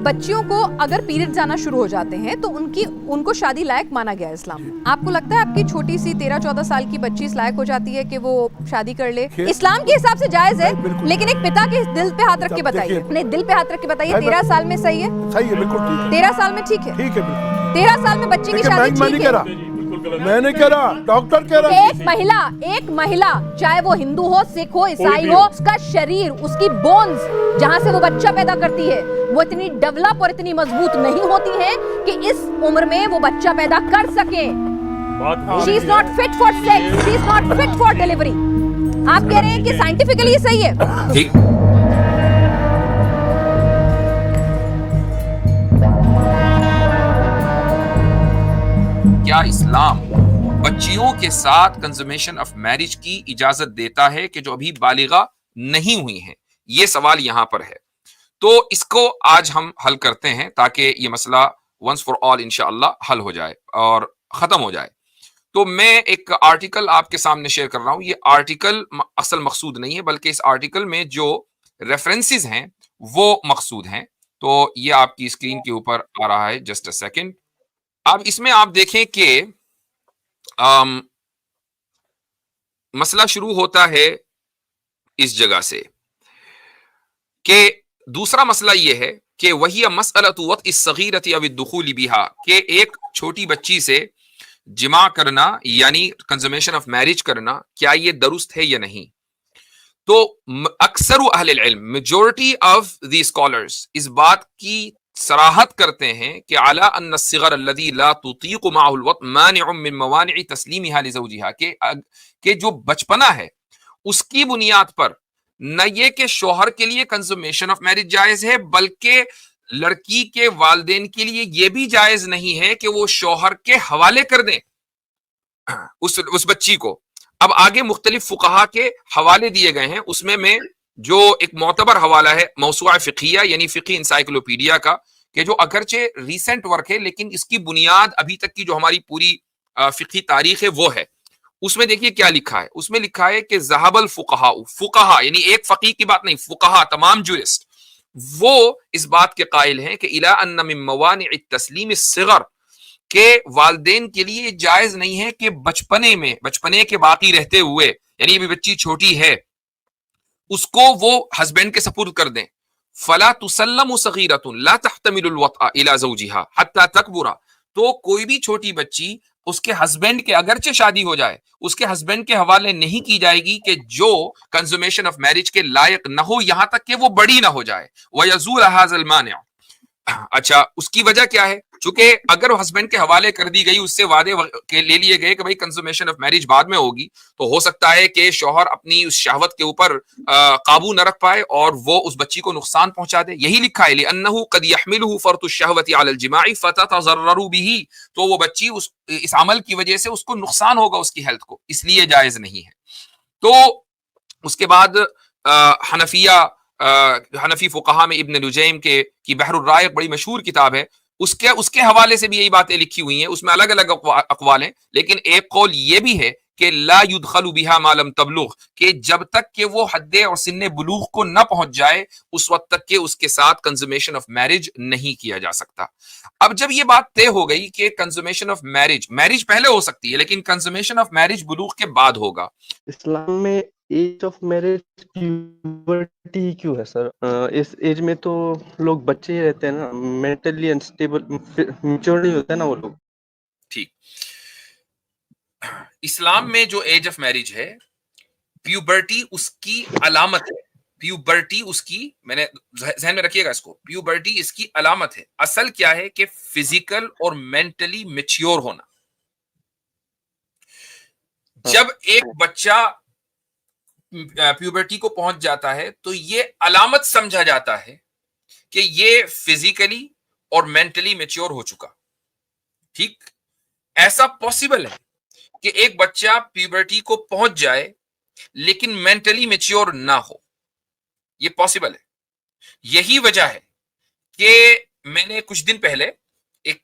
बच्चियों को अगर पीरियड जाना शुरू हो जाते हैं तो उनको शादी लायक माना गया है इस्लाम में। आपको लगता है आपकी छोटी सी 13-14 साल की बच्ची इस लायक हो जाती है कि वो शादी कर ले? इस्लाम के हिसाब से जायज है, लेकिन एक पिता के दिल पे हाथ रख के बताइए, अपने दिल पे हाथ रख के बताइए, 13 साल में सही है? सही है, बिल्कुल ठीक है। 13 साल में ठीक है? ठीक है, बिल्कुल 13 साल में बच्चे की शादी ठीक है? मैंने कह रहा, डॉक्टर कह रहा। एक महिला चाहे वो हिंदू हो, सिख हो, ईसाई हो, उसका शरीर, उसकी बोन्स जहां से वो बच्चा पैदा करती है वो इतनी डेवलप और इतनी मजबूत नहीं होती है कि इस उम्र में वो बच्चा पैदा कर सके। She is not fit for sex, she is not fit for delivery. आप कह रहे हैं कि साइंटिफिकली ये सही है? ठीक। क्या इस्लाम बच्चियों के साथ कंज्यूमेशन ऑफ मैरिज की इजाजत देता है कि जो अभी बालिगा नहीं हुई हैं? ये सवाल यहां पर है, तो इसको आज हम हल करते हैं ताकि ये मसला वंस फॉर ऑल इंशाअल्लाह हल हो जाए और खत्म हो जाए। तो मैं एक आर्टिकल आपके सामने शेयर कर रहा हूं। ये आर्टिकल असल मकसूद नहीं है, बल्कि इस आर्टिकल में जो रेफरेंसेस हैं वो मकसूद हैं। तो ये आपकी स्क्रीन के ऊपर आ रहा है, जस्ट अ सेकेंड। अब इसमें आप देखें कि मसला शुरू होता है इस जगह से कि दूसरा मसला यह है कि वही मसअलतु वक़्ति इस-सगीरति अव दुखूल बिहा, कि एक छोटी बच्ची से जिमा करना यानी कंज्यूमेशन ऑफ मैरिज करना, क्या ये दुरुस्त है या नहीं? तो अक्सर अहले इल्म, मेजॉरिटी ऑफ द स्कॉलर्स इस बात की सराहत करते हैं कि अला अन्न अस्सिग़र अल्लज़ी ला तुतीक़ु मअहुल वक़्त मानिउम मिन मवानिअ तस्लीमिहा लिज़ौजिहा, के जो बचपना है उसकी बुनियाद पर न ये कि शौहर के लिए कंज्यूमेशन ऑफ मैरिज जायज है, बल्कि लड़की के वालिदैन के लिए यह भी जायज नहीं है कि वो शौहर के हवाले कर दें उस बच्ची को। अब आगे मुख्तलिफ फुक़हा के हवाले दिए गए हैं, उसमें में जो एक मोतबर हवाला है मौसूआ फ़िक़हिया यानी फ़िक़ही इंसाइक्लोपीडिया का, कि जो अगरचे रीसेंट वर्क है लेकिन इसकी बुनियाद अभी तक की जो हमारी पूरी फ़िक़ही तारीख है वो है। उसमें देखिए क्या लिखा है, उसमें लिखा है कि ज़हबल फ़ुक़हा, फ़ुक़हा यानी एक फ़क़ीह की बात नहीं, फ़ुक़हा तमाम जुरिस्ट वो इस बात के कायल हैं कि इला अन्न मिन मवानिअ तस्लीम अस्सिग़र, के वालिदैन के लिए जायज नहीं है कि बचपने के बाकी रहते हुए, यानी अभी बच्ची छोटी है, उसको वो हस्बैंड के सपुर्द कर दें। फला तुसल्लमु सगीरतुन ला तहतमिलुल वत्अ इला ज़ौजिहा हत्ता तकबुरा, तो कोई भी छोटी बच्ची उसके हस्बैंड के, अगरचे शादी हो जाए, उसके हस्बैंड के हवाले नहीं की जाएगी कि जो कंज्यूमेशन ऑफ मैरिज के लायक न हो, यहां तक कि वो बड़ी ना हो जाए। वयज़ूल हाज़ल मानिअ, अच्छा उसकी वजह क्या है? चूंकि अगर हस्बैंड के हवाले कर दी गई, उससे वादे के ले लिए गए कि भाई कंज्यूमेशन ऑफ मैरिज बाद में होगी, तो हो सकता है कि शौहर अपनी उस शहवत के ऊपर काबू न रख पाए और वो उस बच्ची को नुकसान पहुंचा दे। यही लिखा है लिअन्नहु क़द यहमिलुहु फ़रतु शहवति अलल जिमाई फ़ततज़र्ररु बिही, तो वो बच्ची इस अमल की वजह से उसको नुकसान होगा उसकी हेल्थ को, इसलिए जायज नहीं है। तो उसके बाद हनफी फुक़हा में इब्न नुजैम की बहरुर राय बड़ी मशहूर किताब है, उसके हवाले से भी यही बातें लिखी हुई हैं। उसमें अलग अलग अक़वाल हैं, लेकिन एक कौल ये भी है कि ला युदखलु बिहा मा लम तबलुग़, कि जब तक कि वो हद्दे और सिन्ने बुलूग़ को न पहुंच जाए उस वक्त तक के उसके साथ कंज्यूमेशन ऑफ मैरिज नहीं किया जा सकता। अब जब ये बात तय हो गई कि कंज्यूमेशन ऑफ मैरिज पहले हो सकती है, लेकिन कंज्यूमेशन ऑफ मैरिज बुलूग़ के बाद होगा। इस्लाम में एज ऑफ मैरिज प्यूबर्टी क्यों है सर? इस एज में तो लोग बच्चे ही रहते हैं ना, मेंटली अनस्टेबल, मैच्योर नहीं होते ना वो लोग। ठीक, इस्लाम में जो एज ऑफ मैरिज है, प्यूबर्टी उसकी अलामत है। प्यूबर्टी उसकी, मैंने ज़हन में रखिएगा इसको, प्यूबर्टी इसकी अलामत है। असल क्या है कि फिजिकल और मेंटली मैच्योर होना। जब एक बच्चा प्यूबर्टी को पहुंच जाता है तो ये अलामत समझा जाता है कि ये फिजिकली और मेंटली मैच्योर हो चुका। ठीक, ऐसा पॉसिबल है कि एक बच्चा प्यूबर्टी को पहुंच जाए लेकिन मेंटली मैच्योर ना हो, ये पॉसिबल है। यही वजह है कि मैंने कुछ दिन पहले एक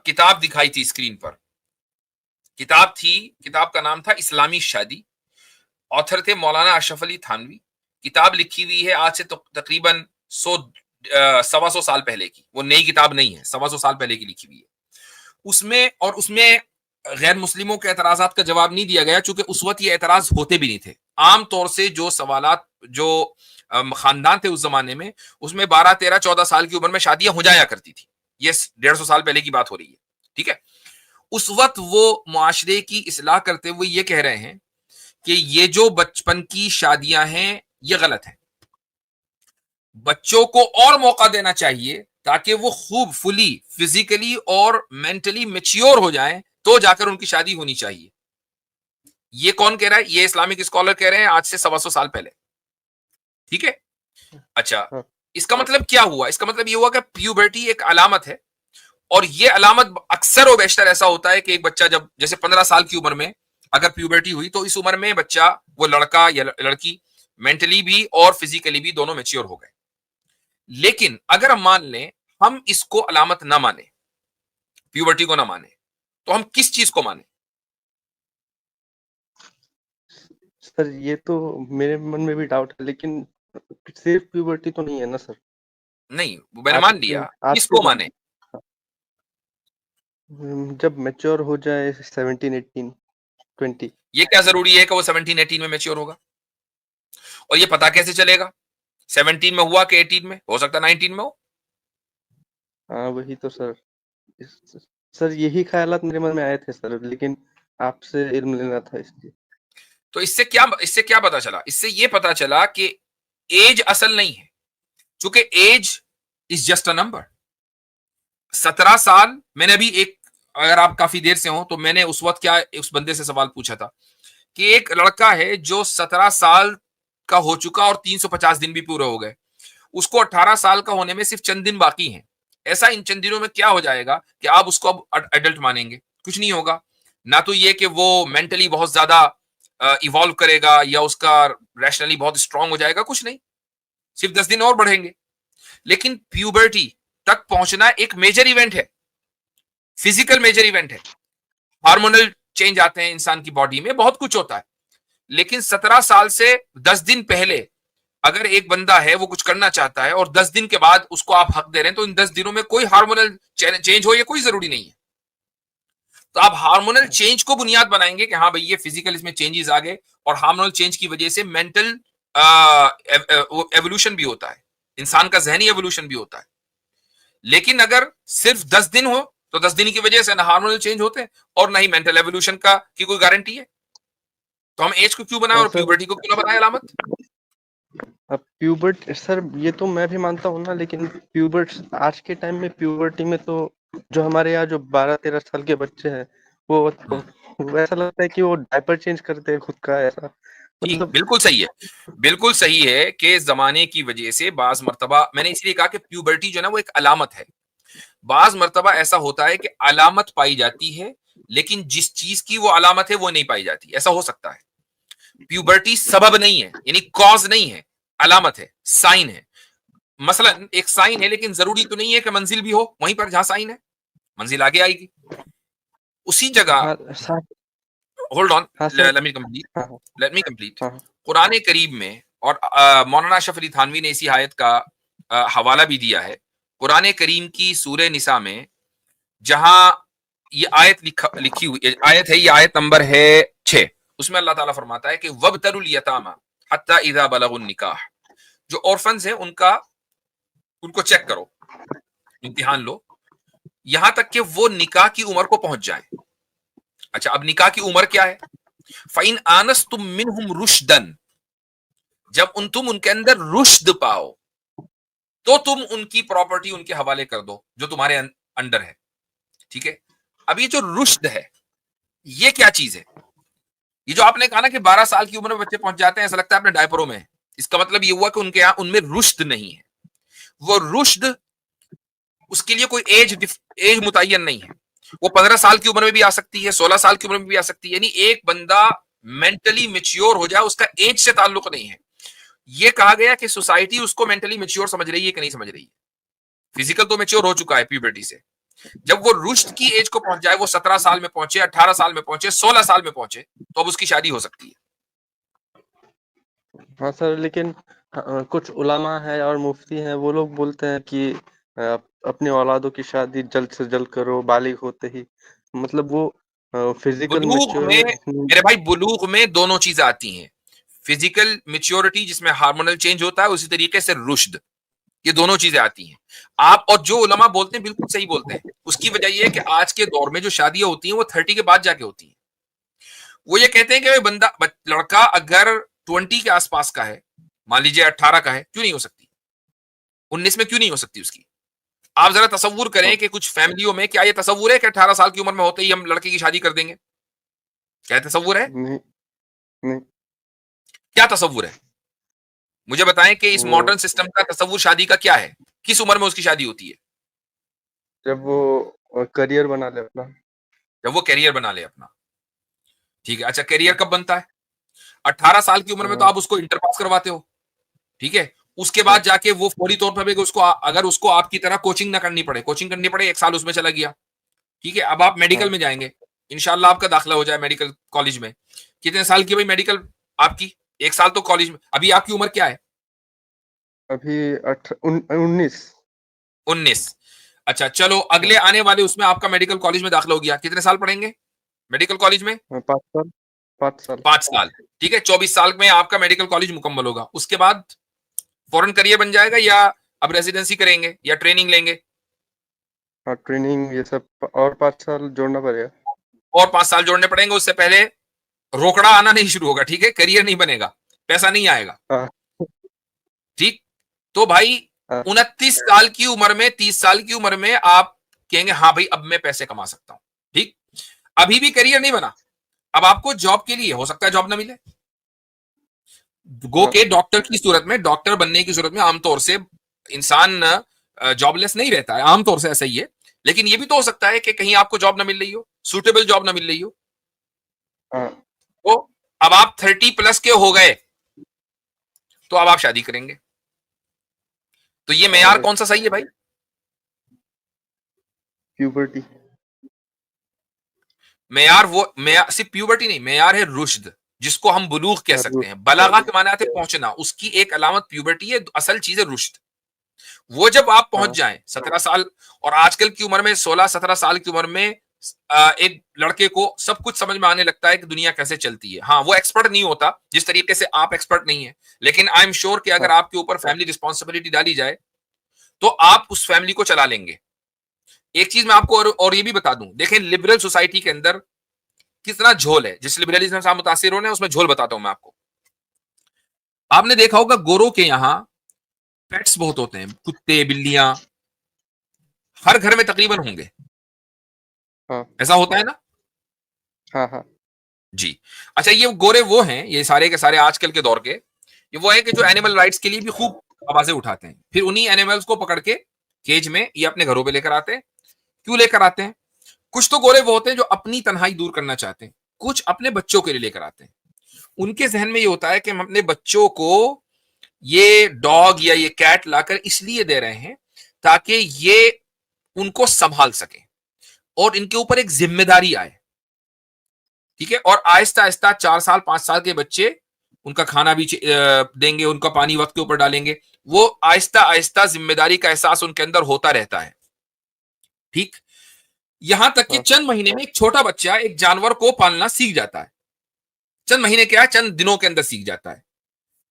किताब दिखाई थी स्क्रीन पर। किताब का नाम था इस्लामी शादी, ऑथर थे मौलाना अशरफ अली थानवी। किताब लिखी हुई है आज से तकरीबन 100 125 साल पहले की, वो नई किताब नहीं है, 125 साल पहले की लिखी हुई है। उसमें गैर मुस्लिमों के एतराजात का जवाब नहीं दिया गया, चूंकि उस वक्त ये एतराज होते भी नहीं थे। आम तौर से जो सवालात जो खानदान थे उस जमाने में, उसमें 12, 13, 14 साल की उम्र में शादियां हो जाया करती थी। ये 150 साल पहले की बात हो रही है, ठीक है। उस वक्त वो मुआशरे की इस्लाह करते हुए ये कह रहे हैं कि ये जो बचपन की शादियां हैं ये गलत है, बच्चों को और मौका देना चाहिए ताकि वो खूब फुली फिजिकली और मेंटली मैच्योर हो जाएं, तो जाकर उनकी शादी होनी चाहिए। ये कौन कह रहा है? ये इस्लामिक स्कॉलर कह रहे हैं आज से 125 साल पहले, ठीक है। अच्छा, हाँ। इसका मतलब क्या हुआ? इसका मतलब ये हुआ कि प्यूबर्टी एक अलामत है, और ये अलामत अक्सर और बेशतर ऐसा होता है कि एक बच्चा जब जैसे 15 साल की उम्र में अगर प्यूबर्टी हुई, तो इस उम्र में बच्चा, वो लड़का या लड़की, मेंटली भी और फिजिकली भी दोनों मैच्योर हो गए। लेकिन अगर हम मान लें, हम इसको अलामत ना माने, प्यूबर्टी को ना माने, तो हम किस चीज को माने? सर ये तो मेरे मन में भी डाउट है, लेकिन सिर्फ प्यूबर्टी तो नहीं है ना सर। नहीं, वो मैंने आज मान के लिया, आज किसको के माने? जब मैच्योर हो जाए 17, 18, 20। ये क्या जरूरी है कि वो 17, 18 में मैच्योर होगा? और ये पता कैसे चलेगा 17 में हुआ कि 18 में? हो सकता है 19 में हो। हाँ वही तो सर। सर यही ख्यालात मेरे मन में आए थे सर, लेकिन आपसे इल्म लेना था इसलिए। तो इससे क्या पता चला? इससे ये पता चला कि एज असल नहीं है, क्योंकि age is just a number. 17 साल, मैंने अभी एक, अगर आप काफी देर से हो तो मैंने उस वक्त क्या उस बंदे से सवाल पूछा था कि एक लड़का है जो 17 साल का हो चुका और 350 दिन भी पूरे हो गए, उसको 18 साल का होने में सिर्फ चंद दिन बाकी हैं। ऐसा इन चंद दिनों में क्या हो जाएगा कि आप उसको अब एडल्ट मानेंगे? कुछ नहीं होगा। ना तो ये कि वो मेंटली बहुत ज्यादा इवॉल्व करेगा या उसका रैशनली बहुत स्ट्रांग हो जाएगा, कुछ नहीं, सिर्फ 10 दिन और बढ़ेंगे। लेकिन प्यूबर्टी तक पहुंचना एक मेजर इवेंट है, फिजिकल मेजर इवेंट है। हार्मोनल चेंज आते हैं इंसान की बॉडी में, बहुत कुछ होता है। लेकिन 17 साल से 10 दिन पहले अगर एक बंदा है वो कुछ करना चाहता है और 10 दिन के बाद उसको आप हक दे रहे हैं, तो इन 10 दिनों में कोई हार्मोनल चेंज हो, ये कोई जरूरी नहीं है। तो आप हार्मोनल चेंज को बुनियाद बनाएंगे कि हाँ भाई ये फिजिकल इसमें चेंजेस आ गए, और हार्मोनल चेंज की वजह से मेंटल एवोल्यूशन भी होता है, इंसान का जहनी एवोल्यूशन भी होता है। लेकिन अगर सिर्फ 10 दिन हो, तो 10 दिन की वजह से ना हार्मोनल चेंज होते हैं और ना ही मेंटल एवोल्यूशन का की कोई गारंटी है। तो हम एज को क्यों बनाए और सर प्यूबर्टी को क्यों ना बनाए अलामत? अब प्यूबर्ट सर ये तो मैं भी मानता हूँ ना, लेकिन प्यूबर्ट आज के टाइम में प्यूबर्टी में तो जो हमारे यहाँ जो 12-13 साल के बच्चे हैं, वो ऐसा लगता है कि वो डायपर चेंज करते हैं खुद का, ऐसा ठीक, मतलब। बिल्कुल सही है, बिल्कुल सही है कि जमाने की वजह से बाज मर्तबा, मैंने इसलिए कहा कि प्यूबर्टी जो है ना वो एक अलामत है। बाज मर्तबा ऐसा होता है कि अलामत पाई जाती है, लेकिन जिस चीज की वो अलामत है वो नहीं पाई जाती। ऐसा हो सकता है। प्यूबर्टी सबब नहीं है, यानी कॉज नहीं है, अलामत है, साइन है। मसलन एक साइन है, लेकिन जरूरी तो नहीं है कि मंजिल भी हो वहीं पर जहां साइन है, मंजिल आगे आएगी उसी जगह। हाँ सर। होल्ड ऑन, हाँ सर। लेट मी कंप्लीट, हाँ हाँ लेट मी कंप्लीट। हाँ कुरान करीम में, और मौलाना अशरफ अली थानवी ने इसी आयत का हवाला भी दिया है, कुरान करीम की सूरह निसा में, जहां ये आयत लिखी हुई आयत है, ये आयत नंबर है 6। उसमें अल्लाह ताला फरमाता है कि वब्तलुल यतामा हत्ता इज़ा बलगुन निकाह, जो ऑर्फन्स हैं उनको चेक करो, इम्तिहान लो, यहां तक कि वो निकाह की उम्र को पहुंच जाए। अच्छा, अब निकाह की उम्र क्या है? फाइन आनस्तुम मिनहुम रुश्दन, जब तुम उनके अंदर रुश्द पाओ, तो तुम उनकी प्रॉपर्टी उनके हवाले कर दो जो तुम्हारे अंडर है, ठीक है। अब ये जो रुश्द है, ये क्या चीज है? ये जो आपने कहा ना कि 12 साल की उम्र में बच्चे पहुंच जाते हैं, ऐसा लगता है अपने डायपरों में, इसका मतलब ये हुआ कि उनके यहां उनमें रुश्द नहीं है। वो रुश्द, उसके लिए कोई एज मुतय्यन नहीं है। वो 15 साल की उम्र में भी आ सकती है, 16 साल की उम्र में भी आ सकती है। यानी एक बंदा मेंटली मेच्योर हो जाए, उसका एज से ताल्लुक नहीं है। ये कहा गया कि सोसाइटी उसको मेंटली मेच्योर समझ रही है कि नहीं समझ रही है। फिजिकल तो मेच्योर हो चुका है प्यूबर्टी से, जब वो रुश्द की एज को पहुंच जाए, वो 17 साल में पहुंचे, 18 साल में पहुंचे, 16 साल में पहुंचे, तो अब उसकी शादी हो सकती है। हाँ सर, लेकिन कुछ उलमा है और मुफ्ती हैं, वो लोग बोलते हैं कि अपनी औलादों की शादी जल्द से जल्द करो बालिग होते ही, मतलब वो फिजिकल बुलूग में मैच्योरिटी। मेरे भाई, बुलूग में दोनों चीजें आती हैं, फिजिकल मेच्योरिटी जिसमें हार्मोनल चेंज होता है, उसी तरीके से रुश्द, ये दोनों चीजें आती हैं। आप और जो उलमा बोलते हैं बिल्कुल सही बोलते हैं। उसकी वजह यह है कि आज के दौर में जो शादियां होती हैं वो 30 के बाद जाके होती हैं। वो ये कहते हैं कि बंदा लड़का अगर 20 के आसपास का है, मान लीजिए 18 का है, क्यों नहीं हो सकती? 19 में क्यों नहीं हो सकती उसकी? आप जरा तसव्वुर करें कि कुछ फैमिलियों में क्या ये तसव्वुर है कि 18 साल की उम्र में होते ही हम लड़के की शादी कर देंगे? क्या तसव्वुर है? नहीं, नहीं, क्या तसव्वुर है? मुझे बताएं कि इस वो मॉडर्न सिस्टम का तसव्वुर शादी का क्या है? किस उम्र में उसकी शादी होती है? जब वो करियर बना ले अपना। जब वो कैरियर बना ले अपना। ठीक है, अच्छा कैरियर कब बनता है? 18 साल की उम्र में तो आप उसको इंटर पास करवाते हो, ठीक है। उसके बाद जाके वो फौरी तौर पर उसको, अगर उसको आपकी तरह कोचिंग ना करनी पड़े, कोचिंग करनी पड़े, 1 साल उसमें चला गया, ठीक है। अब आप मेडिकल में जाएंगे, इंशाल्लाह आपका दाखिला हो जाए मेडिकल कॉलेज में। कितने साल की भाई मेडिकल आपकी? 1 साल तो कॉलेज में। अभी आपकी उम्र क्या है? अभी 19। 19। अच्छा चलो, अगले आने वाले उसमें आपका मेडिकल कॉलेज में दाखिला हो गया, कितने साल पढ़ेंगे मेडिकल कॉलेज में? 5 साल। 5 साल। 5 साल, ठीक है। 24 साल में आपका मेडिकल कॉलेज मुकम्मल होगा। उसके बाद फॉरेन करियर बन जाएगा, या अब रेजिडेंसी करेंगे या ट्रेनिंग लेंगे? हाँ, ट्रेनिंग ये सब और 5 साल जोड़ना पड़ेगा। और 5 साल जोड़ने पड़ेंगे। उससे पहले रोकड़ा आना नहीं शुरू होगा, ठीक है। करियर नहीं बनेगा, पैसा नहीं आएगा, हाँ, ठीक। तो भाई हाँ, 29 साल की उम्र में, 30 साल की उम्र में आप कहेंगे हाँ भाई अब मैं पैसे कमा सकता हूं, ठीक। अभी भी करियर नहीं बना, अब आपको जॉब के लिए हो सकता है जॉब ना मिले। गो हाँ, के डॉक्टर की सूरत में, डॉक्टर बनने की सूरत में आमतौर से इंसान जॉबलेस नहीं रहता है, आमतौर से ऐसा ही है। लेकिन ये भी तो हो सकता है कि कहीं आपको जॉब ना मिल रही हो, सूटेबल जॉब ना मिल रही हो। हाँ। तो अब आप 30 प्लस के हो गए, तो अब आप शादी करेंगे। तो ये मेयार और कौन सा सही है भाई? प्यूबर्टी। मेयार वो मेयार सिर्फ प्यूबर्टी नहीं, मेयार है रुश्द, जिसको हम बुलूग कह सकते हैं। बलागा के माने आते पहुंचना, उसकी एक अलामत प्यूबर्टी है, असल चीज है रुश्द। वो जब आप पहुंच हाँ, जाएं 17 साल, और आजकल की उम्र में 16-17 साल की उम्र में एक लड़के को सब कुछ समझ में आने लगता है कि दुनिया कैसे चलती है। हाँ, वो एक्सपर्ट नहीं होता जिस तरीके से आप एक्सपर्ट नहीं है, लेकिन आई एम श्योर कि अगर हाँ, आपके ऊपर फैमिली रिस्पॉन्सिबिलिटी डाली जाए तो आप उस फैमिली को चला लेंगे। एक चीज मैं आपको और ये भी बता दूं, देखें लिबरल सोसाइटी के अंदर कितना झोल है। जिस लिबरलिज्म से आप मुतासिर होने उसमें झोल बताता हूं मैं आपको। आपने देखा होगा गोरों के यहाँ पेट्स बहुत होते हैं, कुत्ते बिल्लियां हर घर में तकरीबन होंगे, हाँ, ऐसा होता है ना? हाँ, हाँ, जी। अच्छा, ये गोरे वो हैं, ये सारे के सारे आजकल के दौर के, ये वो है कि जो एनिमल राइट्स के लिए भी खूब आवाजें उठाते हैं, फिर उन्हीं एनिमल्स को पकड़ के केज में ये अपने घरों पे लेकर आते हैं। क्यों लेकर आते हैं? कुछ तो गोरे वो होते हैं जो अपनी तन्हाई दूर करना चाहते हैं, कुछ अपने बच्चों के लिए लेकर आते हैं। उनके जहन में ये होता है कि हम अपने बच्चों को ये डॉग या ये कैट लाकर इसलिए दे रहे हैं ताकि ये उनको संभाल सके और इनके ऊपर एक जिम्मेदारी आए, ठीक है। और आहिस्ता आहिस्ता 4 साल 5 साल के बच्चे, उनका खाना भी देंगे, उनका पानी वक्त के ऊपर डालेंगे, वो आहिस्ता आहिस्ता जिम्मेदारी का एहसास उनके अंदर होता रहता है, ठीक। यहां तक कि हाँ, चंद महीने में एक छोटा बच्चा एक जानवर को पालना सीख जाता है। चंद महीने क्या है, चंद दिनों के अंदर सीख जाता है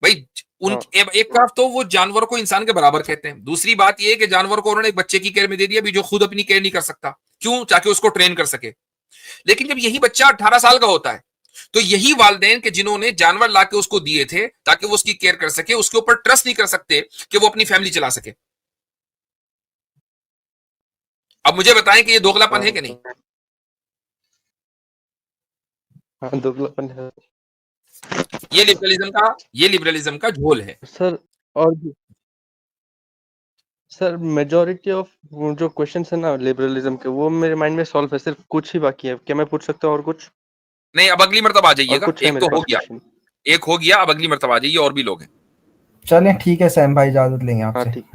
भाई। हाँ, एक तरफ तो वो जानवर को इंसान के बराबर कहते हैं, दूसरी बात ये है कि जानवर को उन्होंने एक बच्चे की केयर में दे दिया भी जो खुद अपनी केयर नहीं कर सकता, क्यों? ताकि उसको ट्रेन कर सके। लेकिन जब यही बच्चा 18 साल का होता है तो यही वालिदैन के जिन्होंने जानवर लाके उसको दिए थे ताकि वो उसकी केयर कर सके, उसके ऊपर ट्रस्ट नहीं कर सकते कि वो अपनी फैमिली चला सके। अब मुझे बताएं कि ये दोगलापन है कि नहीं? हाँ, दोगलापन है ये लिबरलिज्म का झोल है। सर। और भी सर, मेजोरिटी ऑफ जो क्वेश्चंस है ना लिबरलिज्म के, वो मेरे माइंड में सॉल्व है, सिर्फ कुछ ही बाकी है। क्या मैं पूछ सकता हूँ और कुछ? नहीं, अब अगली मर्तबा आ और जाइएगा, कुछ है एक मेरे तो हो पास गया, क्वेश्चन। एक हो गया, अब अगली मर्तबा आ जाइए, और भी लोग हैं। चलें ठीक है सैम भाई, इजाजत लेंगे हाँ, आपसे। ठीक।